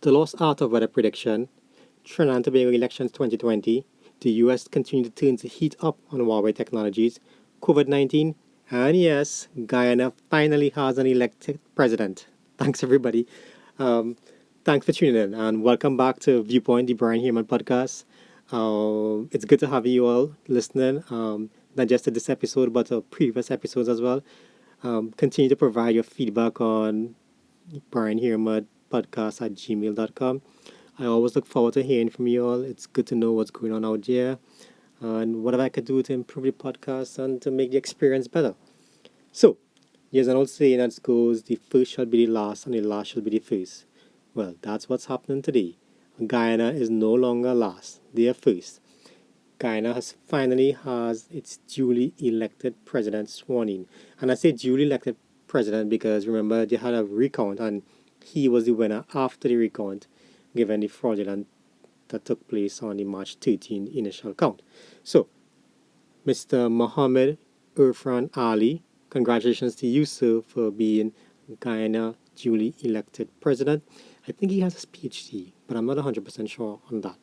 The lost art of weather prediction, Trinidad and Tobago elections 2020, the US continued to turn the heat up on Huawei technologies, COVID-19, and yes, Guyana finally has an elected president. Thanks, everybody. Um, Thanks for tuning in, and welcome back to Viewpoint, the Brian Heeraman podcast. It's good to have you all listening, not just to this episode, but to previous episodes as well. Continue to provide your feedback on Brian Heeraman podcast at gmail.com. I always look forward to hearing from you all. It's good to know what's going on out there and whatever I could do to improve the podcast and to make the experience better. So, there's an old saying that goes, the first shall be the last and the last shall be the first. Well, that's what's happening today. Guyana is no longer last, they are first. Guyana has its duly elected president sworn in. And I say duly elected president because remember they had a recount and he was the winner after the recount, given the fraudulent that took place on the March 13 initial count. So, Mr. Mohammed Irfan Ali, congratulations to you, sir, for being Guyana duly elected president. I think he has his PhD, but I'm not 100% sure on that.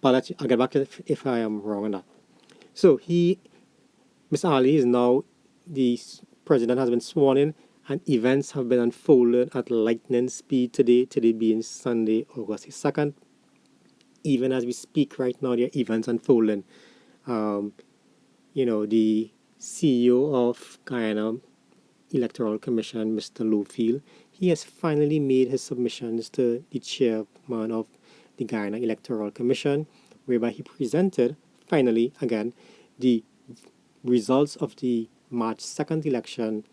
But I'll get back to it if I am wrong on that. So Mr. Ali is now the president has been sworn in, and events have been unfolded at lightning speed today being Sunday, August 2nd. Even as we speak right now, there are events unfolding. The CEO of Guyana Electoral Commission, Mr. Lowfield, he has finally made his submissions to the chairman of the Guyana Electoral Commission, whereby he presented, finally, again, the results of the March 2nd election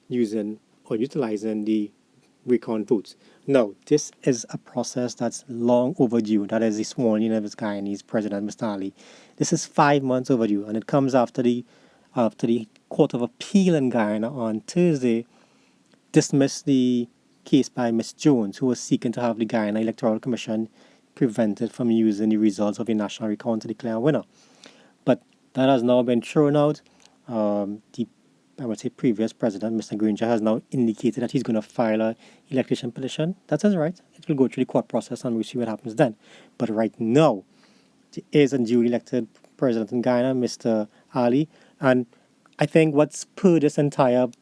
using or utilizing the recount votes. Now, this is a process that's long overdue. That is the sworn-in of his Guyanese president, Mr. Ali. This is 5 months overdue, and it comes after the Court of Appeal in Guyana on Thursday dismissed the case by Ms. Jones, who was seeking to have the Guyana Electoral Commission prevented from using the results of the national recount to declare a winner. But that has now been thrown out. The previous president, Mr. Granger, has now indicated that he's going to file a election petition. That's his right. It will go through the court process and we'll see what happens then. But right now, there is a duly elected president in Guyana, Mr. Ali. And I think what spurred Mr.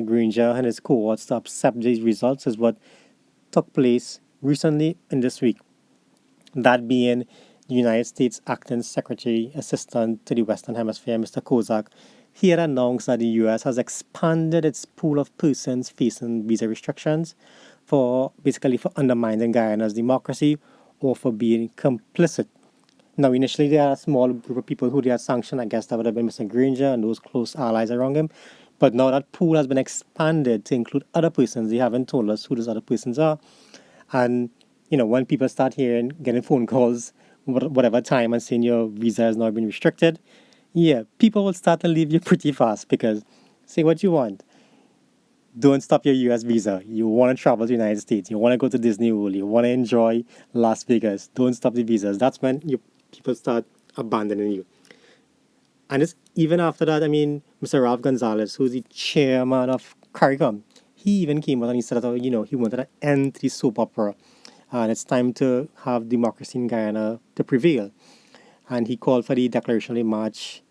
Granger and his cohorts to accept these results is what took place recently in this week. That being the United States Acting Secretary Assistant to the Western Hemisphere, Mr. Kozak, he had announced that the U.S. has expanded its pool of persons facing visa restrictions for undermining Guyana's democracy or for being complicit. Now, initially, there are a small group of people who they had sanctioned. I guess that would have been Mr. Granger and those close allies around him. But now that pool has been expanded to include other persons. They haven't told us who those other persons are. And, when people start getting phone calls, whatever time, and saying your visa has now been restricted, people will start to leave you pretty fast because say what you want. Don't stop your U.S. visa. You want to travel to the United States. You want to go to Disney World. You want to enjoy Las Vegas. Don't stop the visas. That's when people start abandoning you. And it's even after that, Mr. Ralph Gonzalez, who's the chairman of CARICOM, he even came out and he said that, he wanted to end the soap opera. And it's time to have democracy in Guyana to prevail. And he called for the declaration of the March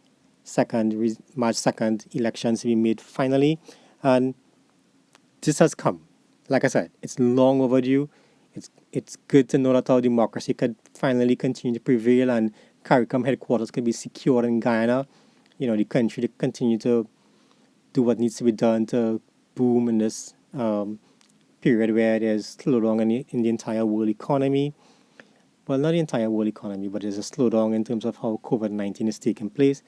2nd elections to be made finally. And this has come. Like I said, it's long overdue. It's good to know that our democracy could finally continue to prevail and CARICOM headquarters could be secured in Guyana. The country to continue to do what needs to be done to boom in this period where there's slowdown in the entire world economy. Well, not the entire world economy, but there's a slowdown in terms of how COVID-19 is taking place.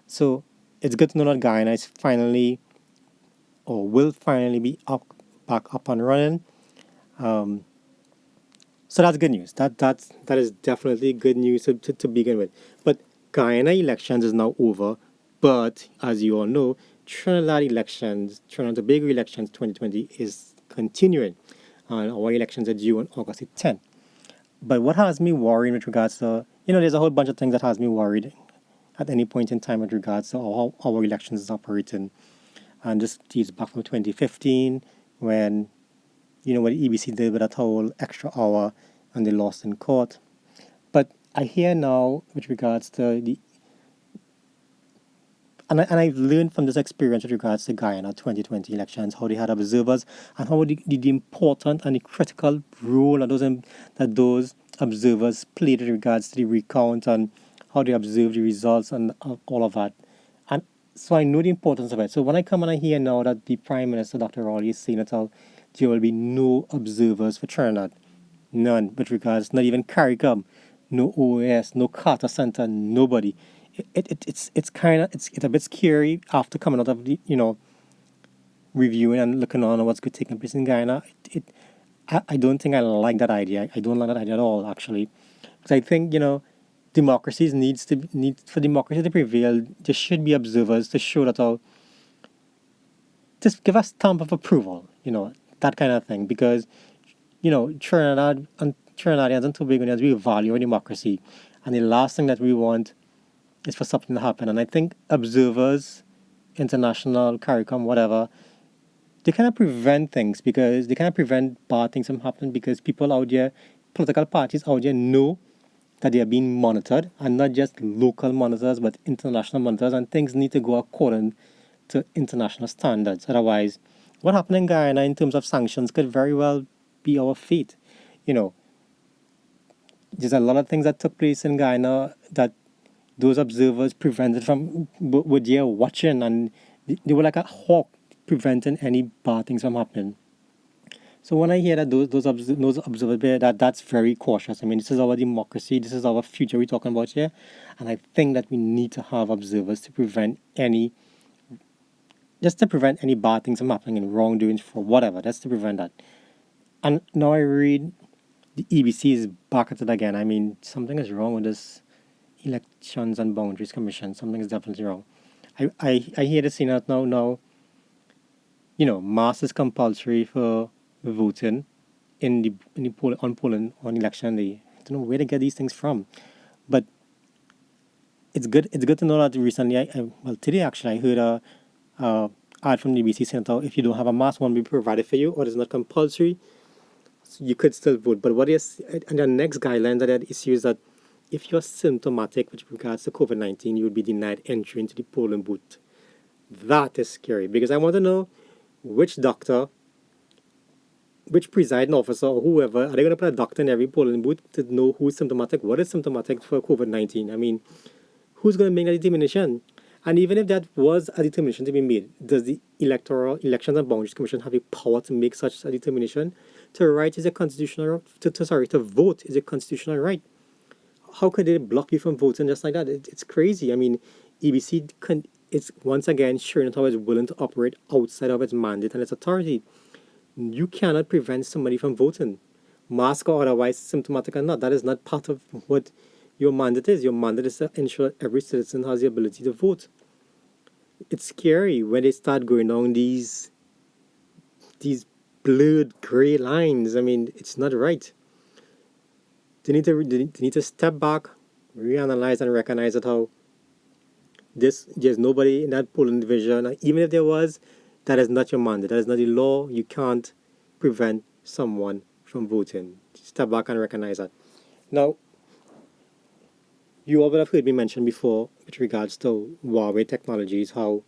So it's good to know that Guyana is finally or will finally be back up and running. So that's good news. That is definitely good news to begin with. But Guyana elections is now over. But as you all know, Trinidad and Tobago elections 2020 is continuing. And our elections are due on August 10th. But what has me worried with regards to, there's a whole bunch of things that has me worried at any point in time with regards to how our elections is operating. And this dates back from 2015 when, what the EBC did with that whole extra hour and they lost in court. But I hear now with regards to I've learned from this experience with regards to Guyana 2020 elections, how they had observers and how the important and the critical role that those observers played with regards to the recount and how they observed the results and all of that. And so I know the importance of it. So when I come and I hear now that the Prime Minister, Dr. Raleigh, is saying that there will be no observers for Trinidad, none, with regards, not even CARICOM, no OAS, no Carter Center, nobody. It's a bit scary after coming out of the reviewing and looking on what's taking place in Guyana. I don't think I like that idea. I don't like that idea at all, actually, because I think democracies need for democracy to prevail. There should be observers to show that just give a stamp of approval, that kind of thing, because Trinidadians and Tobagonians, we value our democracy, and the last thing that we want is for something to happen. And I think observers, international, CARICOM, whatever, they kind of prevent things because they kind of prevent bad things from happening because people out there, political parties out there know that they are being monitored, and not just local monitors but international monitors, and things need to go according to international standards. Otherwise, what happened in Guyana in terms of sanctions could very well be our fate. There's a lot of things that took place in Guyana that those observers prevented from were there watching, and they were like a hawk preventing any bad things from happening. So when I hear that those observers, that's very cautious. I mean, this is our democracy, this is our future we're talking about here, and I think that we need to have observers to prevent any bad things from happening and wrongdoings for whatever. That's to prevent that. And now I read the EBC is back at it again. I mean, something is wrong with this Elections and Boundaries Commission. Something is definitely wrong. I hear the saying that now, mass is compulsory for voting in the polling on election day. I don't know where they get these things from, but it's good to know that recently, today actually, I heard a ad from the EBC saying that if you don't have a mask, one will be provided for you, or it's not compulsory, so you could still vote. But what is and the next guideline that had issues that if you're symptomatic with regards to COVID-19, you would be denied entry into the polling booth. That is scary because I want to know which doctor, which presiding officer, or whoever, are they going to put a doctor in every polling booth to know who's symptomatic? What is symptomatic for COVID-19? I mean, who's going to make that determination? And even if that was a determination to be made, does the Elections and Boundaries Commission have a power to make such a determination? To write is a constitutional to vote is a constitutional right. How could they block you from voting just like that? It's crazy. I mean, EBC it's once again showing how it's willing to operate outside of its mandate and its authority. You cannot prevent somebody from voting, mask or otherwise, symptomatic or not. That is not part of what your mandate is. Your mandate is to ensure that every citizen has the ability to vote. It's scary when they start going down these blurred gray lines. I mean, it's not right. They need to step back, reanalyze, and recognize that there's nobody in that polling division. Even if there was, that is not your mandate. That is not the law. You can't prevent someone from voting. Step back and recognize that. Now, you all would have heard me mention before with regards to Huawei Technologies, how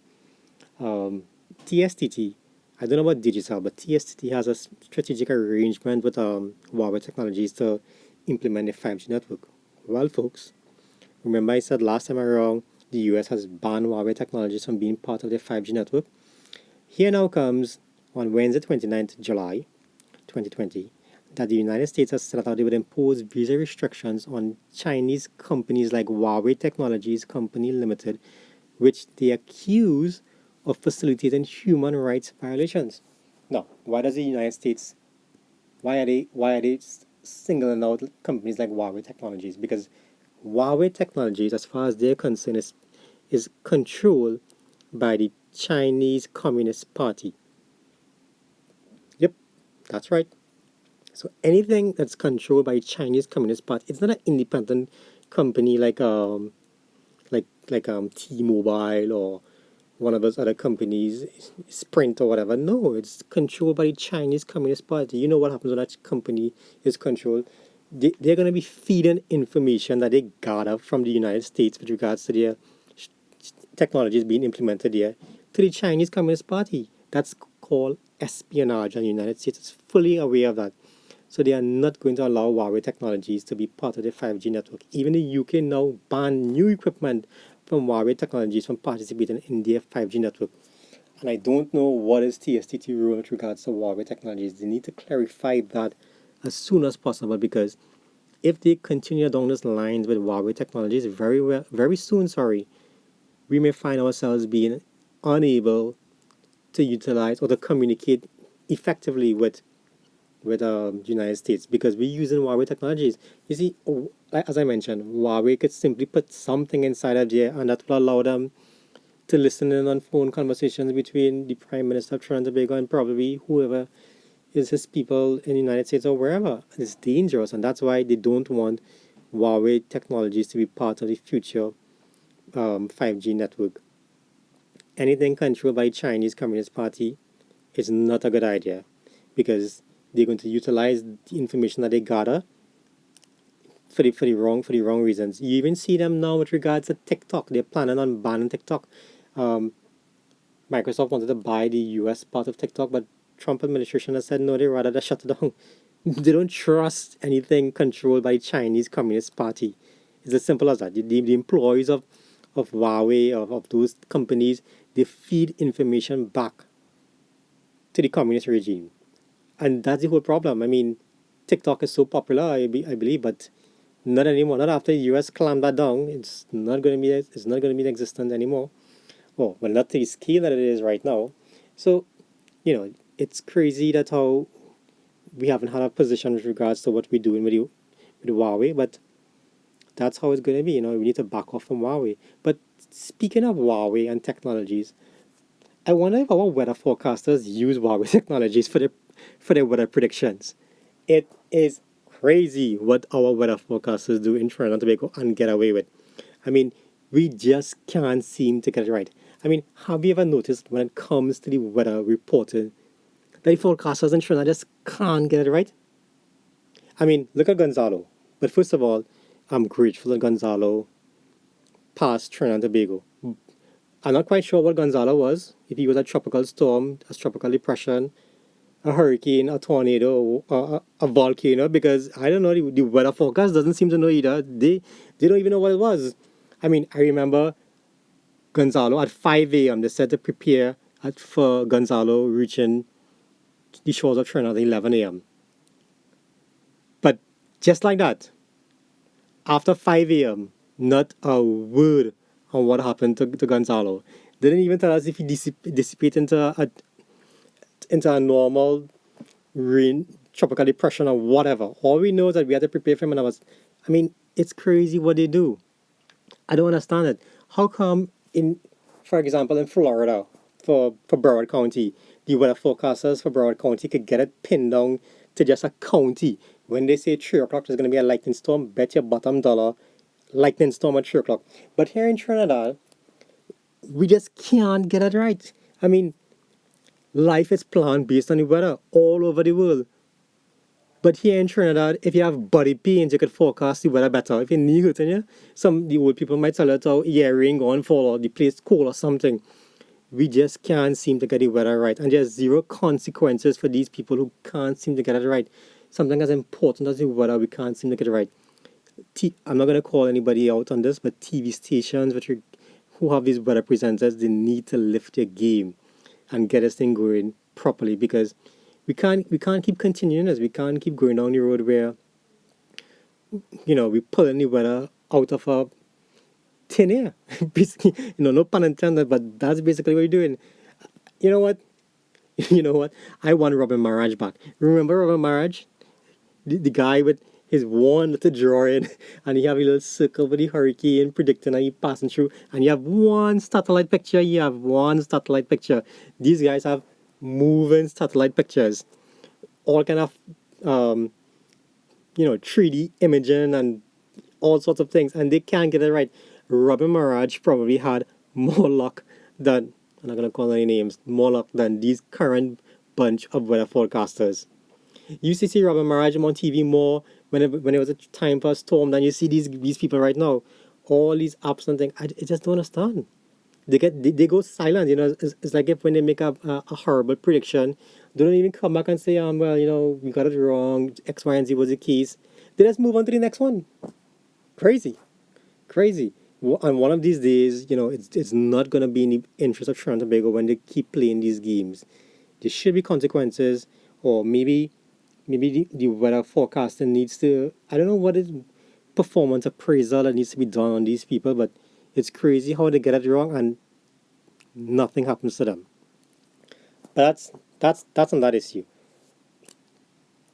TSTT, I don't know about Digital, but TSTT has a strategic arrangement with Huawei Technologies to implement a 5G network. Well, folks, remember I said last time around, the US has banned Huawei Technologies from being part of their 5G network. Here now comes, on Wednesday 29th July 2020, that the United States has said that they would impose visa restrictions on Chinese companies like Huawei Technologies Company Limited, which they accuse of facilitating human rights violations. Now, why does the United States, why are they singling out companies like Huawei Technologies? Because Huawei Technologies, as far as they're concerned, is controlled by the Chinese Communist Party. Yep, that's right. So anything that's controlled by Chinese Communist Party, it's not an independent company like T-Mobile or one of those other companies, Sprint or whatever. No, it's controlled by the Chinese Communist Party. You know what happens when that company is controlled? They're going to be feeding information that they gather from the United States with regards to their technologies being implemented there to the Chinese Communist Party. That's called espionage, and the United States is fully aware of that. So they are not going to allow Huawei technologies to be part of the 5G network. Even the UK now ban new equipment from Huawei technologies from participating in their 5G network. And I don't know what is TSTT rule with regards to Huawei technologies. They need to clarify that as soon as possible, because if they continue down those lines with Huawei technologies, very soon, we may find ourselves being unable to utilize or to communicate effectively with the United States, because we're using Huawei technologies. You see, as I mentioned, Huawei could simply put something inside of there, and that will allow them to listen in on phone conversations between the Prime Minister of Trinidad and Tobago and probably whoever is his people in the United States or wherever. It's dangerous, and that's why they don't want Huawei technologies to be part of the future 5G network. Anything controlled by the Chinese Communist Party is not a good idea, because they're going to utilize the information that they gather for the wrong reasons. You even see them now with regards to TikTok. They're planning on banning TikTok. Um, Microsoft wanted to buy the US part of TikTok, but Trump administration has said no, they rather just shut it down. They don't trust anything controlled by the Chinese Communist Party. It's as simple as that. The employees of Huawei, of those companies, they feed information back to the communist regime. And that's the whole problem. I mean, TikTok is so popular, I believe, but not anymore. Not after the US clamped that down. It's not going to be in existence anymore. Well, not to the scale that it is right now. So, it's crazy that how we haven't had a position with regards to what we're doing with Huawei, but that's how it's going to be. We need to back off from Huawei. But speaking of Huawei and technologies, I wonder if our weather forecasters use Huawei technologies for their weather predictions. It is crazy what our weather forecasters do in Trinidad and Tobago and get away with. I mean, we just can't seem to get it right. I mean, have you ever noticed when it comes to the weather reporting that the forecasters in Trinidad just can't get it right? I mean, look at Gonzalo. But first of all, I'm grateful that Gonzalo passed Trinidad and Tobago. I'm not quite sure what Gonzalo was, if he was a tropical storm, a tropical depression, a hurricane, a tornado, a volcano, because I don't know, the weather forecast doesn't seem to know either. They don't even know what it was. I mean, I remember Gonzalo at 5 a.m. They said to prepare for Gonzalo reaching the shores of Trinidad at 11 a.m. But just like that, after 5 a.m., not a word on what happened to Gonzalo. They didn't even tell us if he dissipated into a normal rain, tropical depression or whatever. All we know is that we had to prepare for him, and I mean, it's crazy what they do. I don't understand it. How come for example, in Florida, for Broward County, the weather forecasters for Broward County could get it pinned down to just a county. When they say 3 o'clock there's going to be a lightning storm, bet your bottom dollar, lightning storm at 3 o'clock. But here in Trinidad, we just can't get it right. I mean, life is planned based on the weather all over the world. But here in Trinidad, if you have body pains, you could forecast the weather better. If you knee hurting you, the old people might tell you, oh, yeah, rain going fall or the place cold or something. We just can't seem to get the weather right. And there's zero consequences for these people who can't seem to get it right. Something as important as the weather, we can't seem to get it right. I'm not going to call anybody out on this, but TV stations who have these weather presenters, they need to lift their game and get this thing going properly, because we can't keep continuing this. We can't keep going down the road where we pull the weather out of a tin air. Basically, no pun intended, but that's basically what you're doing. You know what? You know what? I want Robin Maraj back. Remember Robin Maraj? The guy with his one little drawing, and he have a little circle with the hurricane predicting and he passing through, and you have one satellite picture. These guys have moving satellite pictures, all kind of 3D imaging and all sorts of things, and they can't get it right. Robin Maraj probably had more luck than I'm not gonna call any names, more luck than these current bunch of weather forecasters. You used to see Robin Marajim on TV more when it was a time for a storm than you see these people right now. All these apps and things. I just don't understand. They go silent. It's like if when they make a horrible prediction, they don't even come back and say, well, we got it wrong. X, Y, and Z was the keys. They just move on to the next one. Crazy, crazy. And one of these days, it's not gonna be in the interest of Trinidad and Tobago when they keep playing these games. There should be consequences, or maybe the weather forecasting needs to. I don't know what is performance appraisal that needs to be done on these people, but it's crazy how they get it wrong and nothing happens to them. But that's on that issue.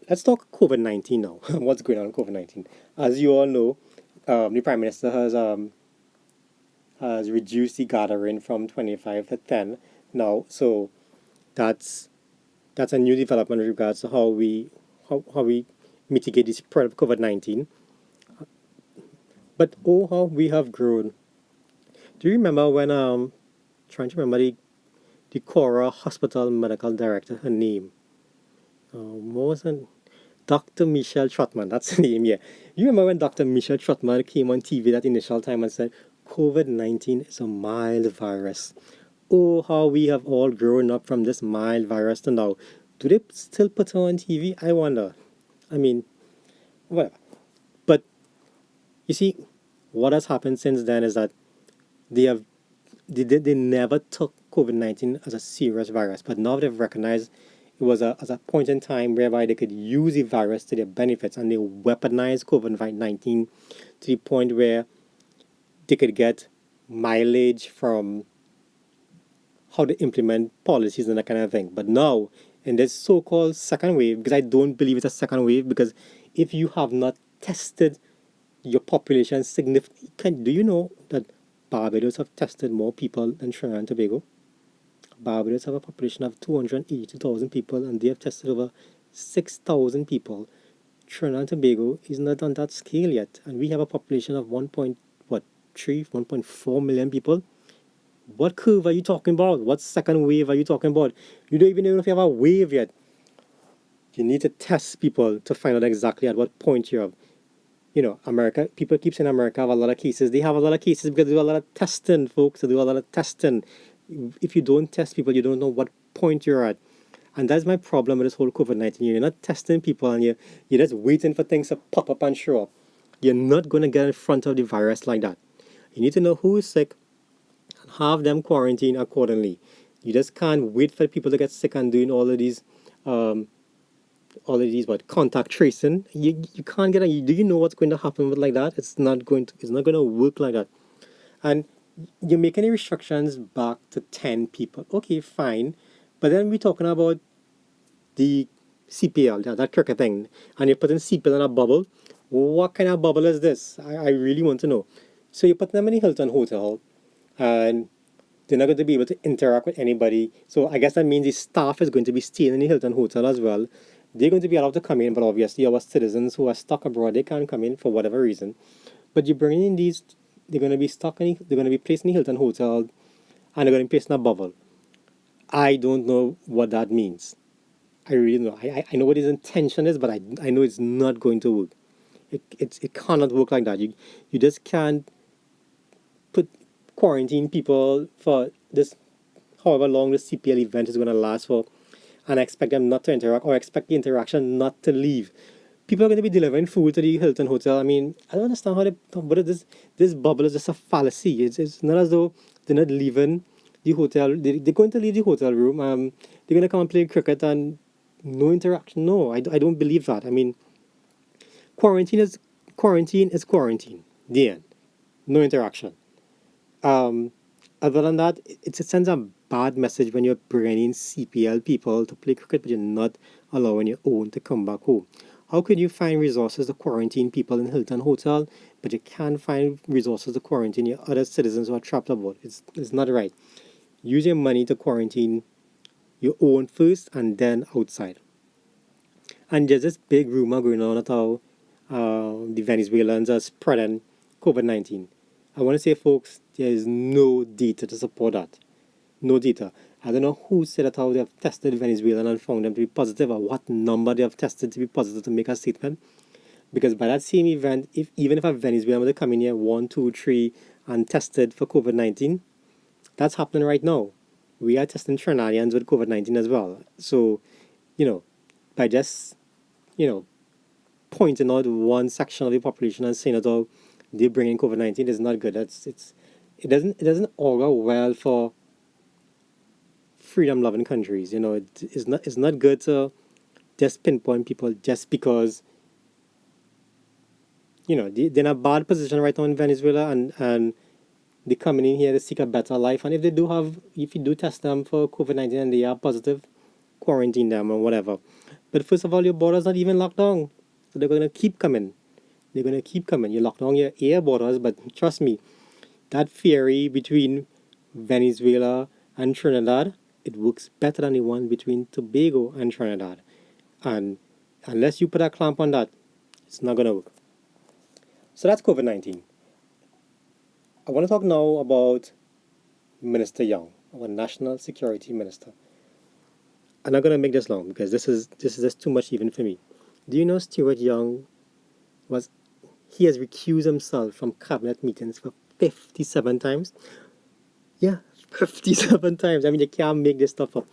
Let's talk COVID-19 now. What's going on with COVID-19? As you all know, the Prime Minister has reduced the gathering from 25 to 10 now. So that's that's a new development with regards to how we mitigate the spread of COVID-19. But oh, how we have grown. Do you remember when trying to remember the Cora Hospital medical director, her name? What was her Dr. Michelle Trotman, that's the name, yeah. You remember when Dr. Michelle Trotman came on TV that initial time and said, COVID-19 is a mild virus. Oh, how we have all grown up from this mild virus to now. Do they still put her on TV? I wonder. I mean, whatever. But you see, what has happened since then is that they have they never took COVID-19 as a serious virus, but now they've recognized it was as a point in time whereby they could use the virus to their benefits, and they weaponized COVID-19 to the point where they could get mileage from how to implement policies and that kind of thing. But now, in this so-called second wave, because I don't believe it's a second wave, because if you have not tested your population significantly, do you know that Barbados have tested more people than Trinidad and Tobago? Barbados have a population of 282,000 people and they have tested over 6,000 people. Trinidad and Tobago is not on that scale yet, and we have a population of 1.4 million people. What curve are you talking about? What second wave are you talking about? You don't even know if you have a wave yet. You need to test people to find out exactly at what point you're. America, people keep saying America have a lot of cases. They have a lot of cases because they do a lot of testing, folks. They do a lot of testing. If you don't test people, you don't know what point you're at. And that's my problem with this whole COVID-19. You're not testing people and you're just waiting for things to pop up and show up. You're not going to get in front of the virus like that. You need to know who is sick and have them quarantine accordingly. You just can't wait for people to get sick and doing um, contact tracing. You can't get do you know what's going to happen with like that? It's not going to work like that. And you're making the restrictions back to 10 people. Okay, fine. But then we're talking about the CPL, that cricket thing, and you're putting CPL in a bubble. What kind of bubble is this? I really want to know. So you're putting them in the Hilton Hotel, and they're not going to be able to interact with anybody. So I guess that means the staff is going to be staying in the Hilton Hotel as well. They're going to be allowed to come in, but obviously our citizens who are stuck abroad, they can't come in for whatever reason. But you're bringing in these, they're going to be they're going to be placed in the Hilton Hotel, and they're going to be placed in a bubble. I don't know what that means. I really know. I know what his intention is, but I know it's not going to work. It cannot work like that. You just can't put quarantine people for this however long the CPL event is going to last for, and expect them not to interact or expect the interaction not to leave. People are going to be delivering food to the Hilton Hotel. I mean, I don't understand how but this bubble is just a fallacy. It's not as though they're not leaving the hotel. They're going to leave the hotel room. They're going to come and play cricket and no interaction. No, I don't believe that. I mean, quarantine is quarantine. The end. No interaction. Um, Other than that, it sends a bad message when you're bringing CPL people to play cricket, but you're not allowing your own to come back home. How could you find resources to quarantine people in Hilton Hotel, but you can't find resources to quarantine your other citizens who are trapped abroad? It's not right. Use your money to quarantine your own first and then outside. And there's this big rumor going on at how the Venezuelans are spreading COVID-19. I want to say, folks, there is no data to support that. No data. I don't know who said that how they have tested Venezuela and found them to be positive, or what number they have tested to be positive to make a statement. Because by that same event, if even if a Venezuelan were to come in here 1, 2, 3 and tested for COVID-19, that's happening right now. We are testing Trinidadians with COVID-19 as well. So, you know, by just, you know, pointing out one section of the population and saying that oh, they bring in COVID-19 is not good. It doesn't augur well for freedom loving countries. It's not good to just pinpoint people just because they're in a bad position right now in Venezuela, and they're coming in here to seek a better life. And if you do test them for COVID-19 and they are positive, quarantine them or whatever. But first of all, your border's not even locked down, so they're gonna keep coming. They're gonna keep coming. You lock down your air borders, but trust me, that ferry between Venezuela and Trinidad, it works better than the one between Tobago and Trinidad. And unless you put a clamp on that, it's not gonna work. So that's COVID-19. I want to talk now about Minister Young, our National Security Minister. I'm not gonna make this long because this is just too much even for me. Do you know Stuart Young was he has recused himself from cabinet meetings for 57 times? Yeah, 57 times. I mean, you can't make this stuff up.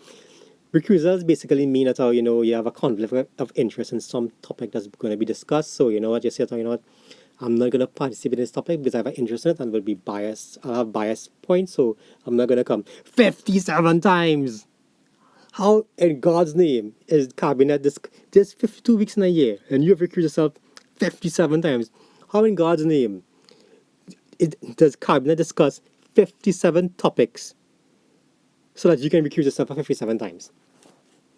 Recusals basically mean that you have a conflict of interest in some topic that's going to be discussed. So you know what you say, you know what, I'm not going to participate in this topic because I have an interest in it and will be biased. I'll have biased points, so I'm not going to come 57 times. How in God's name is cabinet this? There's 52 weeks in a year, and you have recused yourself 57 times. How in God's name does cabinet discuss 57 topics so that you can recuse yourself 57 times?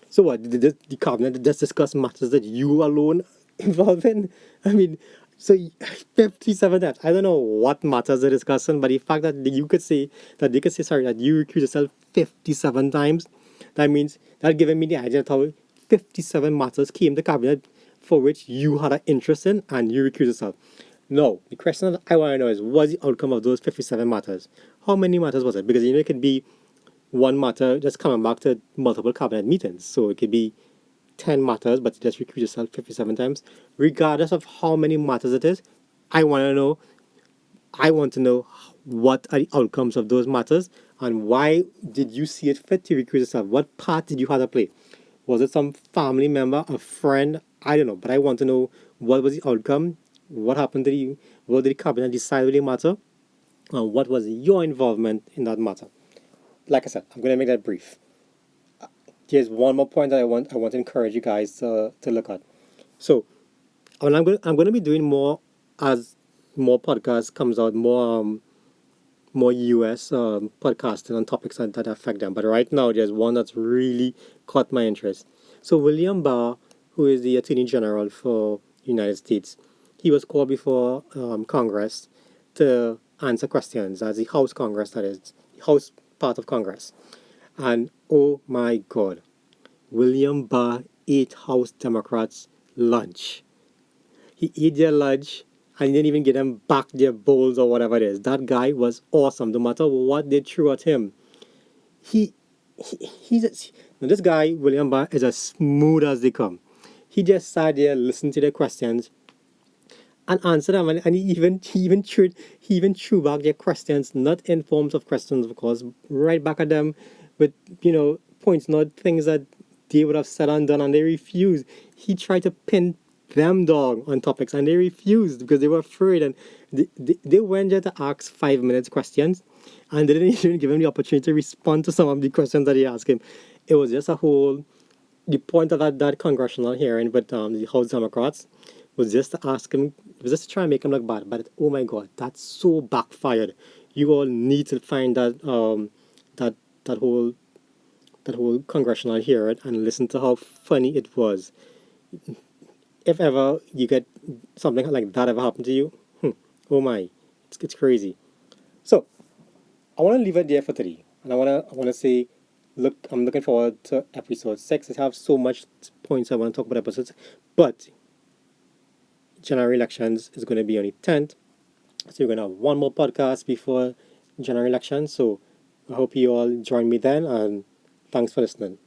So what? The cabinet just discuss matters that you alone involved in? I mean, so 57 times. I don't know what matters they're discussing, but the fact that they could say sorry that you recuse yourself 57 times, that means that giving me the idea that how 57 matters came to cabinet for which you had an interest in and you recuse yourself. No, the question that I want to know is what's the outcome of those 57 matters? How many matters was it? Because it could be one matter just coming back to multiple cabinet meetings. So it could be 10 matters, but you just recuse yourself 57 times. Regardless of how many matters it is, I want to know. I want to know what are the outcomes of those matters and why did you see it fit to recuse yourself? What part did you have to play? Was it some family member, a friend? I don't know, but I want to know what was the outcome, what happened to you, what did the cabinet decide really matter, and what was your involvement in that matter. Like I said, I'm going to make that brief. Here's one more point that I want to encourage you guys to look at. So, I'm going to be doing more as more podcasts comes out, more US podcasting on topics that affect them. But right now, there's one that's really caught my interest. So William Barr, who is the Attorney General for the United States, he was called before Congress to answer questions as the House Congress, that is, the House part of Congress. And oh my God, William Barr ate House Democrats' lunch. He ate their lunch and he didn't even get them back their bowls or whatever it is. That guy was awesome. No matter what they threw at him, he, now this guy William Barr is as smooth as they come. He just sat there, listened to their questions, and answered them. And he even threw back their questions, not in forms of questions, of course, right back at them with points, not things that they would have said and done, and they refused. He tried to pin them down on topics, and they refused because they were afraid. And they went there to ask 5 minutes questions, and they didn't even give him the opportunity to respond to some of the questions that he asked him. It was just a whole. The point of that congressional hearing with the House Democrats was just to ask him, it was just to try and make him look bad. But oh my God, that's so backfired. You all need to find that that whole that whole congressional hearing and listen to how funny it was. If ever you get something like that ever happen to you, oh my, it's crazy. So I want to leave it there for today, and I want to say, look, I'm looking forward to episode 6. I have so much points I want to talk about episodes, but general elections is going to be on the 10th, so we're going to have one more podcast before general elections. So I hope you all join me then, and thanks for listening.